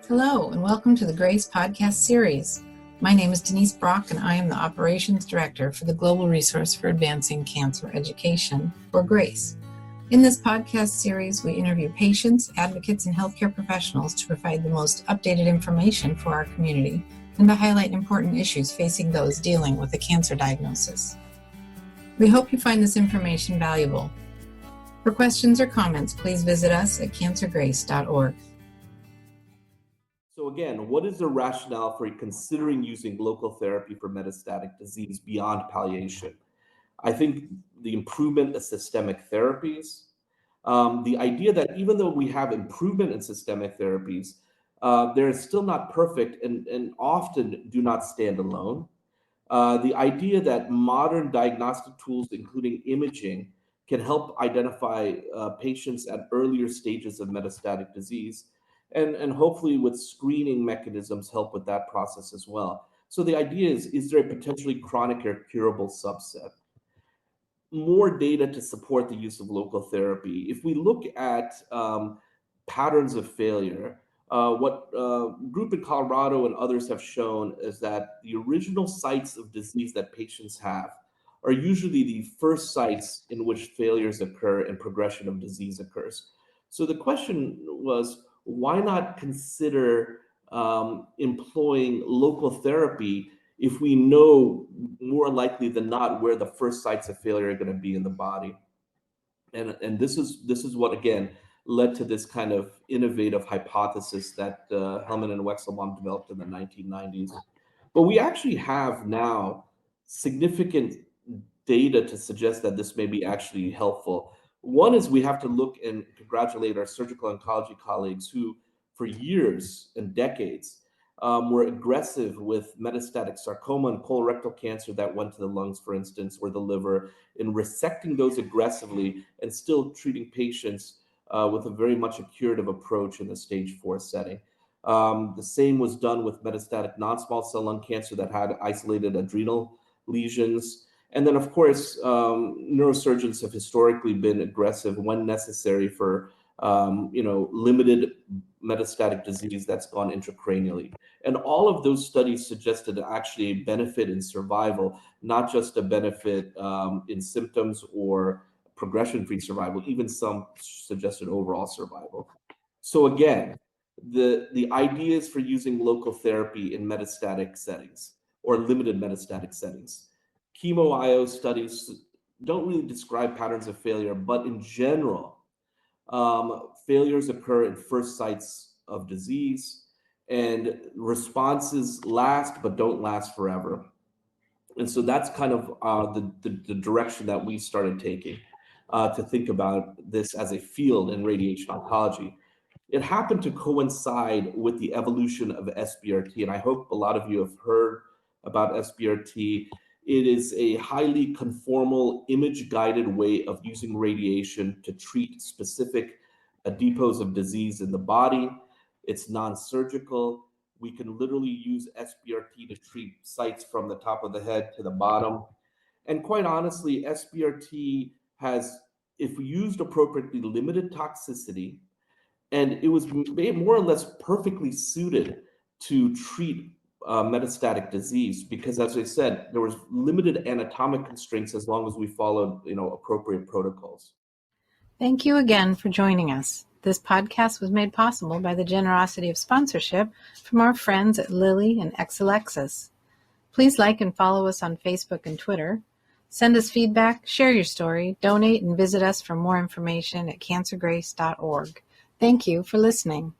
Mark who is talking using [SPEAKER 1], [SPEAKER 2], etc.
[SPEAKER 1] Hello, and welcome to the GRACE podcast series. My name is Denise Brock, and I am the Operations Director for the Global Resource for Advancing Cancer Education, or GRACE. In this podcast series, we interview patients, advocates, and healthcare professionals to provide the most updated information for our community and to highlight important issues facing those dealing with a cancer diagnosis. We hope you find this information valuable. For questions or comments, please visit us at cancergrace.org.
[SPEAKER 2] So again, what is the rationale for considering using local therapy for metastatic disease beyond palliation? I think the improvement of systemic therapies, the idea that even though we have improvement in systemic therapies, they're still not perfect and often do not stand alone. The idea that modern diagnostic tools, including imaging, can help identify patients at earlier stages of metastatic disease, and hopefully with screening mechanisms help with that process as well. So the idea is there a potentially chronic or curable subset? More data to support the use of local therapy. If we look at patterns of failure, what group in Colorado and others have shown is that the original sites of disease that patients have are usually the first sites in which failures occur and progression of disease occurs. So the question was, why not consider employing local therapy if we know more likely than not where the first sites of failure are going to be in the body? And this is what again led to this kind of innovative hypothesis that Hellman and Wexelbaum developed in the 1990s. But we actually have now significant data to suggest that this may be actually helpful. One is we have to look and congratulate our surgical oncology colleagues who, for years and decades, were aggressive with metastatic sarcoma and colorectal cancer that went to the lungs, for instance, or the liver, in resecting those aggressively and still treating patients with a very much a curative approach in the stage 4 setting. The same was done with metastatic non-small cell lung cancer that had isolated adrenal lesions. And then, of course, neurosurgeons have historically been aggressive when necessary for, limited metastatic disease that's gone intracranially. And all of those studies suggested actually a benefit in survival, not just a benefit in symptoms or progression-free survival, even some suggested overall survival. So again, the ideas for using local therapy in metastatic settings or limited metastatic settings. Chemo-IO studies don't really describe patterns of failure, but in general, failures occur in first sites of disease, and responses last but don't last forever. And so that's kind of the direction that we started taking to think about this as a field in radiation oncology. It happened to coincide with the evolution of SBRT, and I hope a lot of you have heard about SBRT. It is a highly conformal, image-guided way of using radiation to treat specific depots of disease in the body. It's non-surgical. We can literally use SBRT to treat sites from the top of the head to the bottom. And quite honestly, SBRT has, if used appropriately, limited toxicity, and it was made more or less perfectly suited to treat metastatic disease because, as I said, there was limited anatomic constraints as long as we followed, appropriate protocols.
[SPEAKER 1] Thank you again for joining us. This podcast was made possible by the generosity of sponsorship from our friends at Lilly and Exelixis. Please like and follow us on Facebook and Twitter. Send us feedback, share your story, donate, and visit us for more information at cancergrace.org. Thank you for listening.